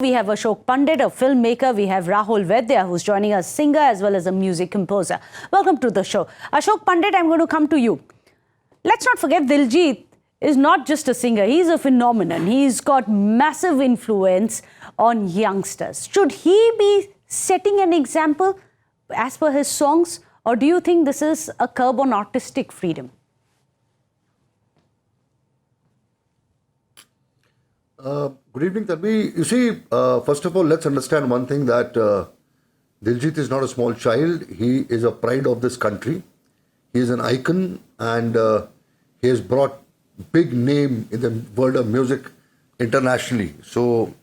We have Ashok Pandit, a filmmaker. We have Rahul Vaidya, who's joining us, singer as well as a music composer. Welcome to the show. Ashok Pandit, I'm going to come to you. Let's not forget Diljit is not just a singer. He's a phenomenon. He's got massive influence on youngsters. Should he be setting an example as per his songs? Or do you think this is a curb on artistic freedom? Good evening, Tanvi. You see, first of all, let's understand one thing, that Diljit is not a small child. He is a pride of this country. He is an icon, and he has brought big name in the world of music internationally. So,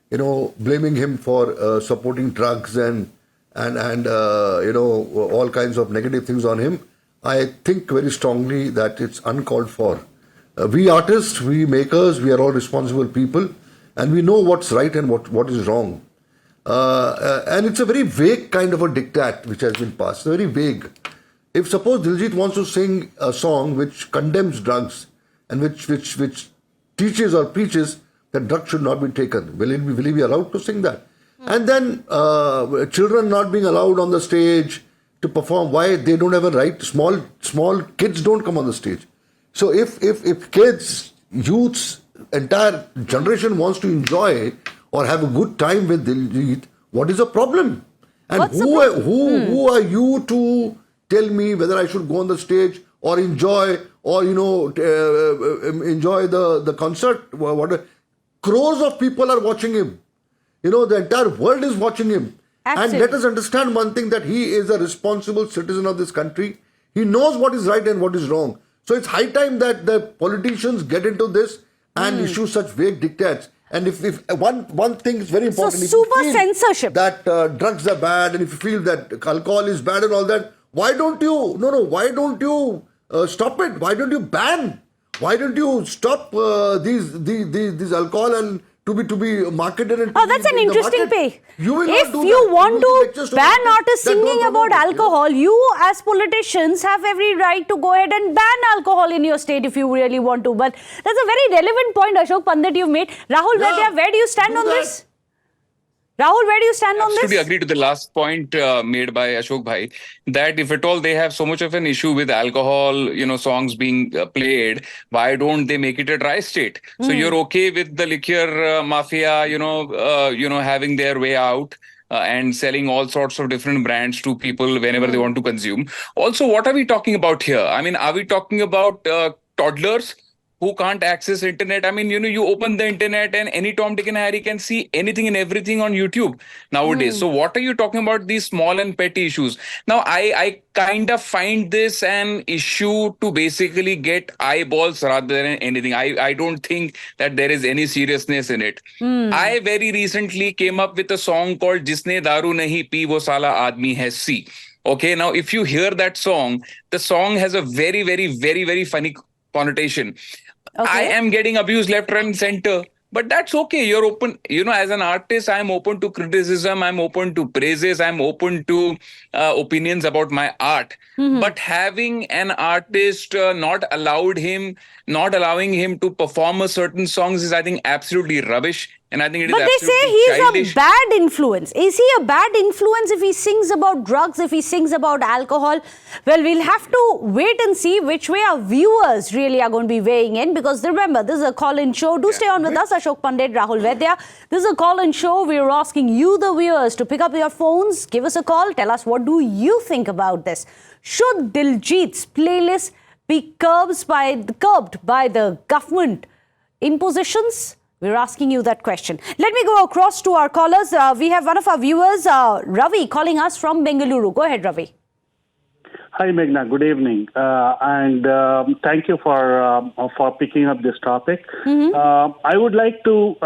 you know, blaming him for supporting drugs and all kinds of negative things on him, I think very strongly that it's uncalled for. We artists, we makers, we are all responsible people, and we know what's right and what is wrong. And it's a very vague kind of a diktat which has been passed, very vague. If suppose Diljit wants to sing a song which condemns drugs and which teaches or preaches that drugs should not be taken, will he be allowed to sing that? And then children not being allowed on the stage to perform, why they don't have a right? Small kids don't come on the stage. So if kids, youths, entire generation wants to enjoy or have a good time with Diljit, what is the problem? And who are you to tell me whether I should go on the stage or enjoy or enjoy the concert? Crores of people are watching him. You know, the entire world is watching him. Absolutely. And let us understand one thing, that he is a responsible citizen of this country. He knows what is right and what is wrong. So it's high time that the politicians get into this and issue such vague diktats. And if one thing is very important, so super censorship, that drugs are bad, and if you feel that alcohol is bad and all that, why don't you stop it? Why don't you ban? Why don't you stop these alcohol and to be marketed? And that's an interesting pay. If you want to ban artists singing about alcohol, you as politicians have every right to go ahead and ban alcohol in your state if you really want to. But that's a very relevant point, Ashok Pandit, you've made. Rahul Vaidya, where do you stand on this? Rahul, where do you stand on this? I absolutely agree to the last point made by Ashok Bhai, that if at all they have so much of an issue with alcohol, songs being played, why don't they make it a dry state? So you're okay with the liquor mafia, having their way out and selling all sorts of different brands to people whenever they want to consume. Also, what are we talking about here? I mean, are we talking about toddlers who can't access internet? I mean, you open the internet and any Tom, Dick and Harry can see anything and everything on YouTube nowadays. So what are you talking about, these small and petty issues? Now, I kind of find this an issue to basically get eyeballs rather than anything. I don't think that there is any seriousness in it. I very recently came up with a song called Jisne Daru Nahi Pi Wo Sala Aadmi Hai Si. Okay, now if you hear that song, the song has a very, very, very, very funny connotation. Okay. I am getting abused left, right, and center. But that's okay. You're open. As an artist, I'm open to criticism. I'm open to praises. I'm open to opinions about my art. But having an artist not allowing him to perform a certain songs is, I think, absolutely rubbish. And I think it is absolutely childish. But they say he's a bad influence. Is he a bad influence if he sings about drugs, if he sings about alcohol? Well, we'll have to wait and see which way our viewers really are going to be weighing in. Because remember, this is a call-in show. Do stay on with us, Ashok Pandit, Rahul Vaidya. This is a call-in show. We're asking you, the viewers, to pick up your phones, give us a call, tell us what do you think about this. Should Diljit's playlist be curbed by the government impositions? We're asking you that question. Let me go across to our callers. We have one of our viewers, Ravi, calling us from Bengaluru. Go ahead, Ravi. Hi, Meghna. Good evening, and thank you for picking up this topic. I would like to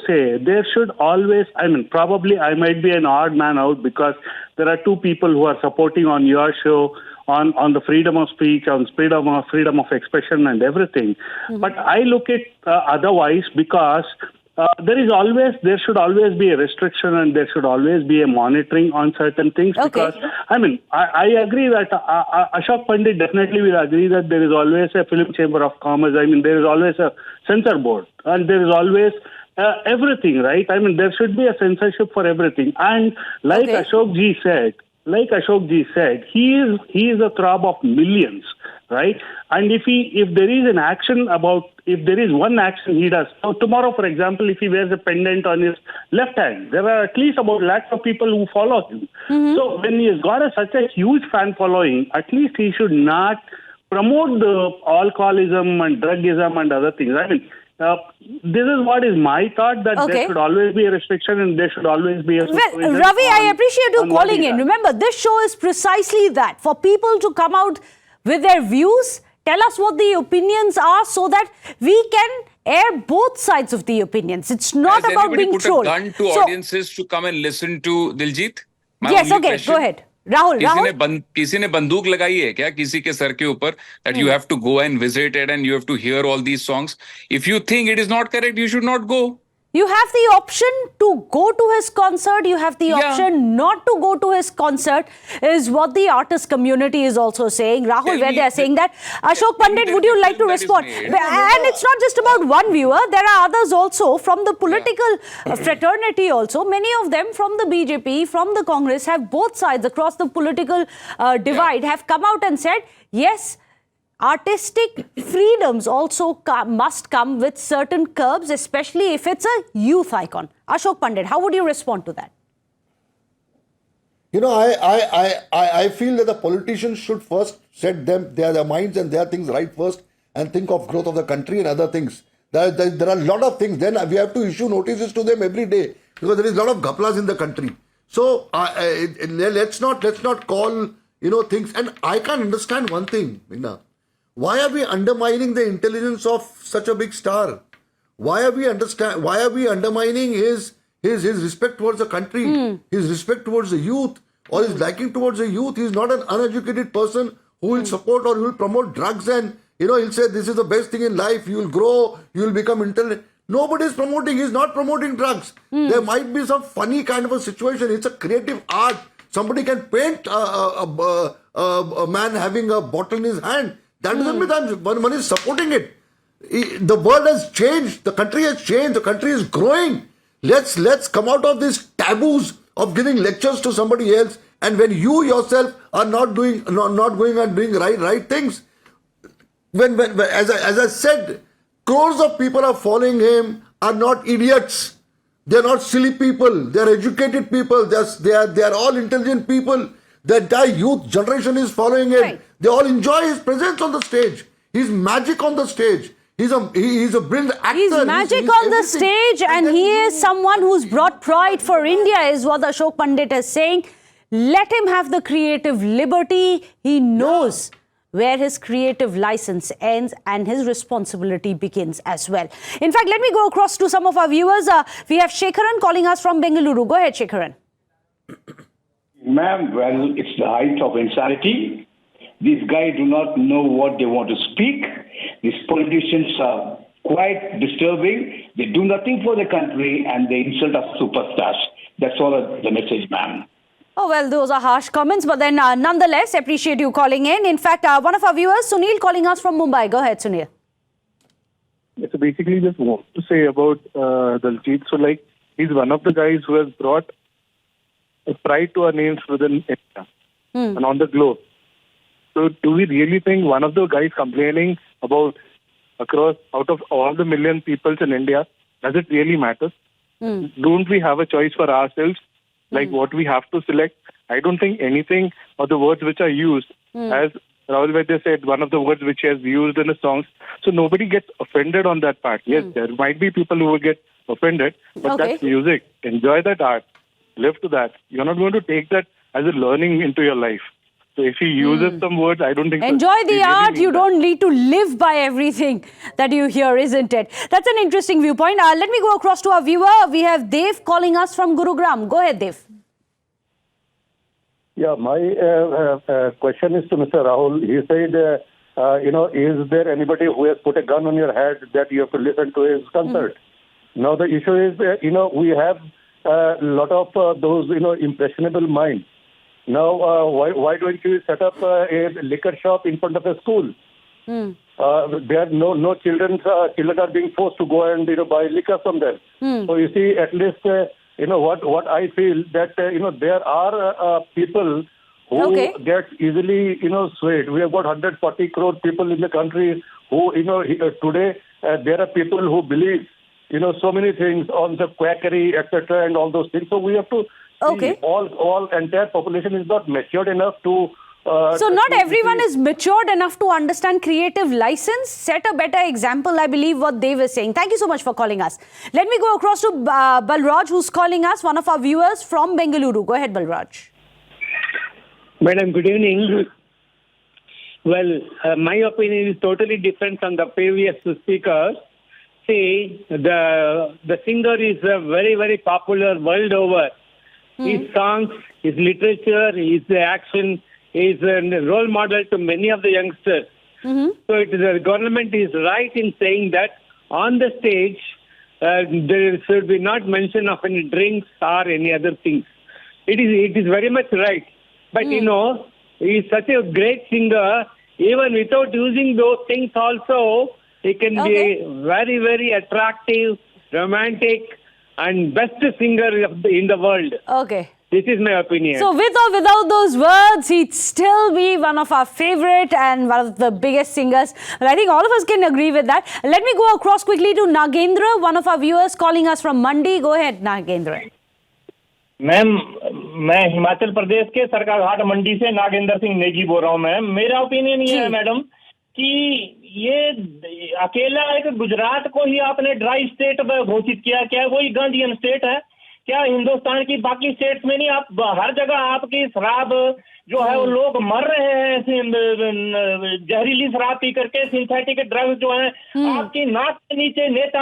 say there should always. I mean, probably I might be an odd man out because there are two people who are supporting on your show on the freedom of speech, on freedom of expression, and everything. But I look at otherwise, because there should always be a restriction and there should always be a monitoring on certain things. Okay. Because, I agree that Ashok Pandit definitely will agree that there is always a film chamber of commerce. There is always a censor board and there is always everything, right? I mean, there should be a censorship for everything. And like Okay. Ashok ji said, he is a throb of millions, right? And if there is an action if there is one action he does, so tomorrow, for example, if he wears a pendant on his left hand, there are at least about lakhs of people who follow him. So when he has got such a huge fan following, at least he should not promote the alcoholism and drugism and other things. I mean, this is what is my thought, that Okay. there should always be a restriction and there should always be a Well, supervision Ravi, I on- appreciate you on what calling he in. does. Remember, this show is precisely that, for people to come out with their views, tell us what the opinions are so that we can air both sides of the opinions. It's not Has about anybody being put trolled. a gun to So- audiences to come and listen to Diljit? My Yes, only okay, question. go ahead. Rahul, किसी ने बंदूक लगाई है क्या किसी के sir के ऊपर that you have to go and visit it and you have to hear all these songs? If you think it is not correct, you should not go. You have the option to go to his concert. You have the Yeah. option not to go to his concert, is what the artist community is also saying. Rahul, Tell where me they are saying that. Ashok tell me Pandit, there would is you a like to film that is respond? made. And it's not just about one viewer. There are others also from the political fraternity also. Many of them from the BJP, from the Congress, have both sides across the political divide have come out and said, yes, artistic freedoms also must come with certain curbs, especially if it's a youth icon. Ashok Pandit, how would you respond to that? You know, I feel that the politicians should first set their minds and their things right first and think of growth of the country and other things. There are a lot of things. Then we have to issue notices to them every day because there is a lot of gaplas in the country. So let's not call things. And I can't understand one thing, Meghna. Why are we undermining the intelligence of such a big star? Why are we undermining his respect towards the country, his respect towards the youth, or his liking towards the youth? He's not an uneducated person who will support or who will promote drugs and he'll say this is the best thing in life. You will grow, you will become intelligent. Nobody is promoting. He's not promoting drugs. There might be some funny kind of a situation. It's a creative art. Somebody can paint a man having a bottle in his hand. That doesn't mean that one is supporting it. The world has changed. The country has changed. The country is growing. Let's come out of these taboos of giving lectures to somebody else. And when you yourself are not going and doing right things, when as I said, crores of people are following him are not idiots. They're not silly people. They're educated people. They are all intelligent people. The entire youth generation is following him. Right. They all enjoy his presence on the stage. His magic on the stage. He's a brilliant actor. He's magic on the everything. stage, and he is someone who's brought pride for India, is what Ashok Pandit is saying. Let him have the creative liberty. He knows where his creative license ends and his responsibility begins as well. In fact, let me go across to some of our viewers. We have Shekharan calling us from Bengaluru. Go ahead, Shekharan. Ma'am, well, it's the height of insanity. These guys do not know what they want to speak. These politicians are quite disturbing. They do nothing for the country and they insult our superstars. That's all the message, ma'am. Oh, well, those are harsh comments, but then nonetheless, appreciate you calling in. In fact, one of our viewers, Sunil, calling us from Mumbai. Go ahead, Sunil. So basically, just want to say about Diljit. So, he's one of the guys who has brought a pride to our names within India and on the globe. So, do we really think one of the guys complaining about out of all the million people in India, does it really matter? Don't we have a choice for ourselves, what we have to select? I don't think anything of the words which are used, as Rahul Vaidya said, one of the words which he has used in the songs. So nobody gets offended on that part. Yes, there might be people who will get offended, but that's music. Enjoy that art. Live to that. You're not going to take that as a learning into your life. So if he uses some words, I don't think... Enjoy the art. You don't need to live by everything that you hear, isn't it? That's an interesting viewpoint. Let me go across to our viewer. We have Dev calling us from Gurugram. Go ahead, Dev. Yeah, my question is to Mr. Rahul. He said, is there anybody who has put a gun on your head that you have to listen to his concert? Now, the issue is, we have a lot of those, impressionable minds. Now, why don't you set up a liquor shop in front of a school? There are no children. Children are being forced to go and buy liquor from them. So you see, at least what I feel that there are people who get easily swayed. We have got 140 crore people in the country who today there are people who believe so many things on the quackery, etc., and all those things. So we have to see all entire population is not matured enough to. So not everyone is matured enough to understand creative license. Set a better example, I believe, what they were saying. Thank you so much for calling us. Let me go across to Balraj, who's calling us, one of our viewers from Bengaluru. Go ahead, Balraj. Madam, good evening. Well, my opinion is totally different from the previous speaker. See, the singer is very, very popular world over. His songs, his literature, his action is a role model to many of the youngsters. So the government is right in saying that on the stage, there should be not mention of any drinks or any other things. It is very much right. But he is such a great singer. Even without using those things also, he can be very, very attractive, romantic, and best singer in the world. Okay. This is my opinion. So with or without those words, he'd still be one of our favorite and one of the biggest singers. Well, I think all of us can agree with that. Let me go across quickly to Nagendra, one of our viewers calling us from Mandi. Go ahead, Nagendra. Ma'am, मैं हिमाचल प्रदेश के सरकाघाट मंडी से नागेंद्र सिंह नेगी बोल रहा हूँ ma'am. मेरा opinion ये है madam कि ये अकेला एक गुजरात को ही आपने ड्राई स्टेट घोषित किया. क्या वही गांधीयन स्टेट है? क्या हिंदुस्तान की बाकी स्टेट्स में नहीं? आप हर जगह आपकी शराब जो है वो लोग मर रहे हैं जहरीली शराब पी करके. सिंथेटिक ड्रग्स जो है आपकी नाक के नीचे नेता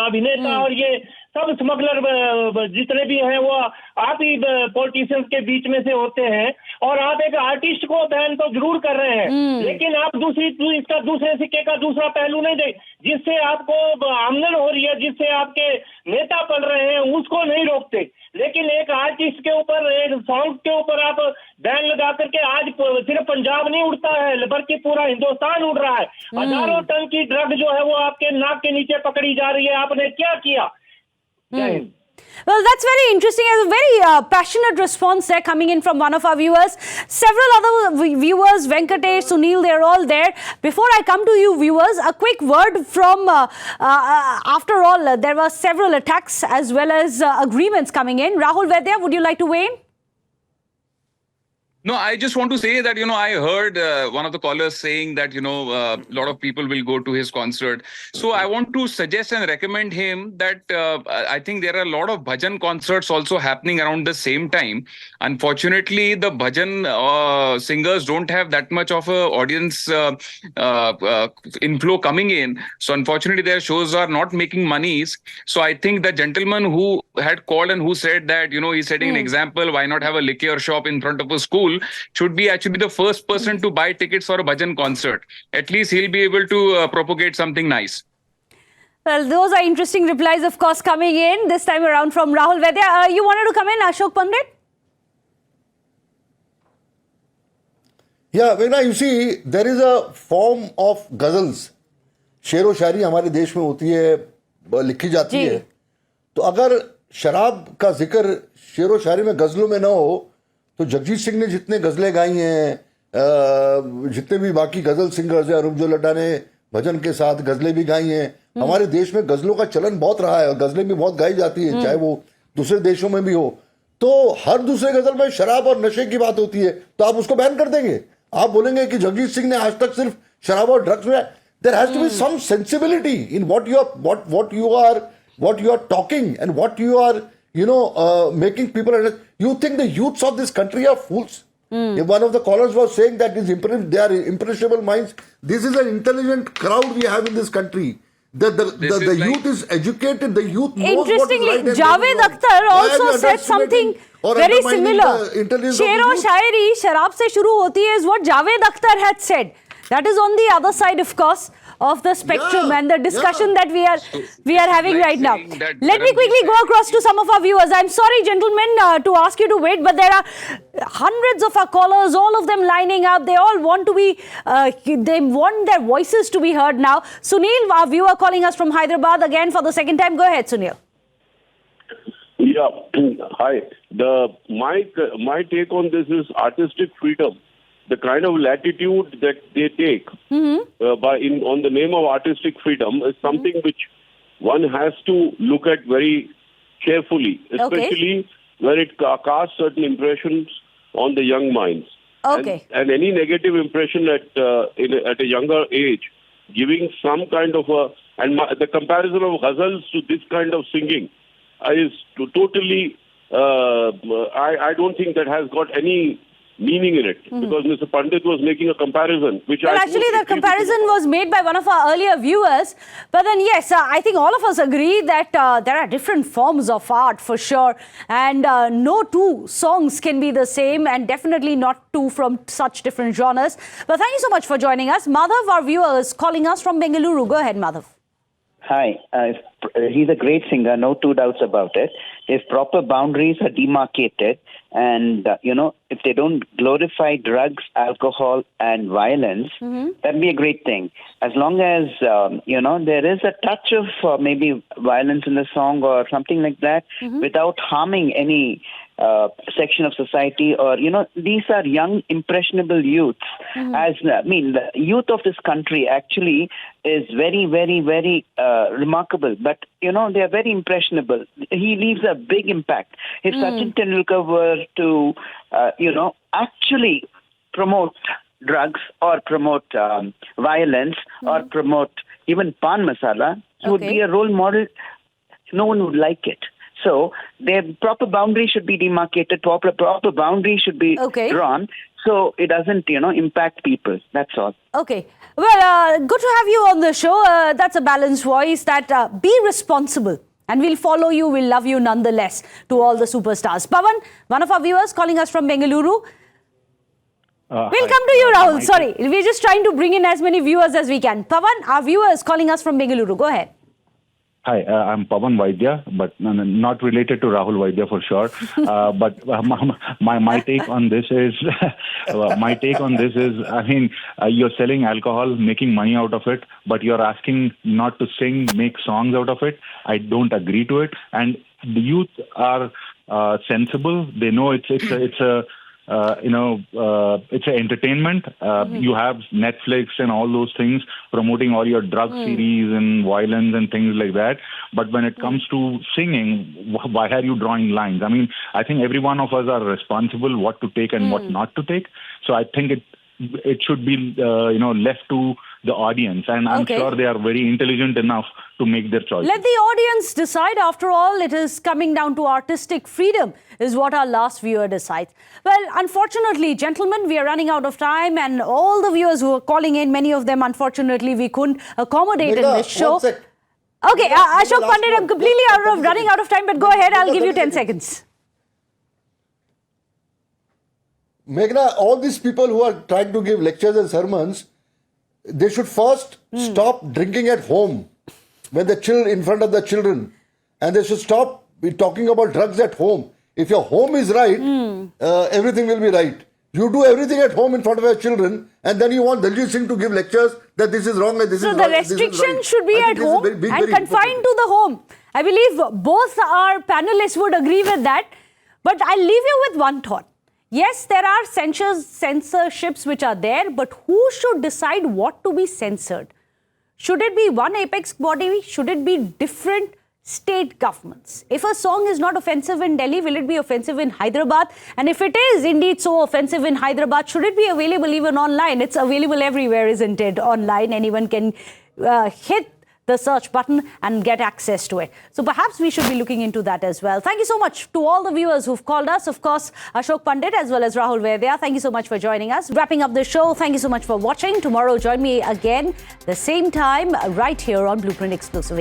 अभिनेता और ये सब स्मगलर जितने भी हैं वो आप ही पॉलिटिशियंस के बीच में से होते हैं. और आप एक आर्टिस्ट को बैन तो जरूर कर रहे हैं, लेकिन आप इसका दूसरे सिक्के का दूसरा पहलू नहीं दे. जिससे आपको आमदन हो रही है, जिससे आपके नेता पल रहे हैं, उसको नहीं रोकते. लेकिन एक आर्टिस्ट के ऊपर, एक सॉन्ग के ऊपर आप बैन लगा करके आज सिर्फ पंजाब नहीं उड़ता है बल्कि पूरा हिंदुस्तान उड़ रहा है. हजारों टन की ड्रग जो है वो आपके नाक के नीचे पकड़ी जा रही है. आपने क्या किया? Well, that's very interesting. A very passionate response there coming in from one of our viewers. Several other viewers, Venkatesh, Sunil, they're all there. Before I come to you viewers, a quick word from, after all, there were several attacks as well as agreements coming in. Rahul Vaidya, would you like to weigh in? No, I just want to say that, I heard one of the callers saying that, a lot of people will go to his concert. So I want to suggest and recommend him that I think there are a lot of bhajan concerts also happening around the same time. Unfortunately, the bhajan singers don't have that much of a audience inflow coming in. So unfortunately, their shows are not making monies. So I think the gentleman who had called and who said that, he's setting an example, why not have a liquor shop in front of a school, should be actually the first person to buy tickets for a bhajan concert. At least he'll be able to propagate something nice. Well, those are interesting replies, of course, coming in this time around from Rahul Vaidya. You wanted to come in, Ashok Pandit? Yeah, Meghna, you see, there is a form of ghazals. शेरो शायरी हमारे देश में होती है, लिखी जाती है. तो अगर शराब का जिक्र शेरो शायरी में गजलों में ना हो, तो जगजीत सिंह ने जितने गजलें गाई हैं, जितने भी बाकी गजल सिंगर्स हैं, अरुण लड्डा ने भजन के साथ गजलें भी गाई हैं. हमारे देश में गजलों का चलन बहुत रहा है और गजलें भी बहुत गाई जाती है, चाहे वो दूसरे देशों में भी हो. तो हर दूसरे गजल में शराब और नशे की बात होती है, तो आप उसको बैन कर देंगे? आप बोलेंगे कि जगजीत सिंह ने आज तक सिर्फ शराब और ड्रग्स में. There has to be some sensibility in what you are talking and what you are making people understand. You think the youths of this country are fools? If one of the callers was saying that they are impressionable minds, this is an intelligent crowd we have in this country. The youth is educated, the youth knows what is right. Interestingly, Javed Akhtar also said something very similar. Shero Shairi, Sharab se shuru hoti hai, is what Javed Akhtar had said. That is on the other side, of course, of the spectrum Yeah, and the discussion yeah. that we are having like right now. saying that Let me quickly go across to some of our viewers. I'm sorry, gentlemen, to ask you to wait, but there are hundreds of our callers, all of them lining up. They all want to be, they want their voices to be heard now. Sunil, our viewer calling us from Hyderabad again for the second time. Go ahead, Sunil. Yeah, hi. My take on this is artistic freedom. The kind of latitude that they take on the name of artistic freedom is something which one has to look at very carefully, especially when it casts certain impressions on the young minds. Okay. And any negative impression at a younger age, giving some kind of the comparison of ghazals to this kind of singing is totally. I don't think that has got any meaning in it, because Mr. Pandit was making a comparison, which actually the comparison was made by one of our earlier viewers. But then, yes, I think all of us agree that there are different forms of art for sure. And no two songs can be the same, and definitely not two from such different genres. But thank you so much for joining us. Madhav, our viewer, is calling us from Bengaluru. Go ahead, Madhav. Hi. He's a great singer, no two doubts about it. If proper boundaries are demarcated and, if they don't glorify drugs, alcohol and violence, that'd be a great thing. As long as, there is a touch of maybe violence in the song or something like that without harming any section of society, or these are young impressionable youths. The youth of this country actually is very, very, very remarkable, but they are very impressionable. He leaves a big impact. If Sachin Tendulkar were to actually promote drugs or promote violence or promote even pan masala, he would be a role model. No one would like it. So their proper boundary should be demarcated, proper boundary should be drawn, so it doesn't, impact people. That's all. Okay. Well, good to have you on the show. That's a balanced voice. That be responsible. And we'll follow you, we'll love you nonetheless, to all the superstars. Pawan, one of our viewers calling us from Bengaluru. We'll come to you, Rahul. Sorry, we're just trying to bring in as many viewers as we can. Pawan, our viewer is calling us from Bengaluru. Go ahead. Hi, I'm Pawan Vaidya, but not related to Rahul Vaidya for sure. But my take on this is, you're selling alcohol, making money out of it, but you're asking not to sing, make songs out of it. I don't agree to it. And the youth are sensible. They know it's an entertainment. You have Netflix and all those things promoting all your drug series and violence and things like that. But when it comes to singing, why are you drawing lines? I mean, I think every one of us are responsible what to take and what not to take. So I think it should be left to the audience, and I'm sure they are very intelligent enough to make their choice. Let the audience decide. After all, it is coming down to artistic freedom is what our last viewer decides. Well, unfortunately, gentlemen, we are running out of time, and all the viewers who are calling in, many of them, unfortunately, we couldn't accommodate in this show. Okay, Ashok Pandit, I'm completely running out of time, but go ahead, I'll give you 10 seconds. Meghna, all these people who are trying to give lectures and sermons, they should first stop drinking at home when the children in front of the children, and they should stop talking about drugs at home. If your home is right, everything will be right. You do everything at home in front of your children, and then you want Diljit Singh to give lectures that this is wrong and this is right. So the restriction should be at home and confined to the home. I believe both our panelists would agree with that. But I'll leave you with one thought. Yes, there are censorships which are there, but who should decide what to be censored? Should it be one apex body? Should it be different state governments? If a song is not offensive in Delhi, will it be offensive in Hyderabad? And if it is indeed so offensive in Hyderabad, should it be available even online? It's available everywhere, isn't it? Online, anyone can hit the search button and get access to it. So perhaps we should be looking into that as well. Thank you so much to all the viewers who've called us. Of course, Ashok Pandit as well as Rahul Vaidya. Thank you so much for joining us. Wrapping up the show, thank you so much for watching. Tomorrow, join me again the same time right here on Blueprint Exclusive.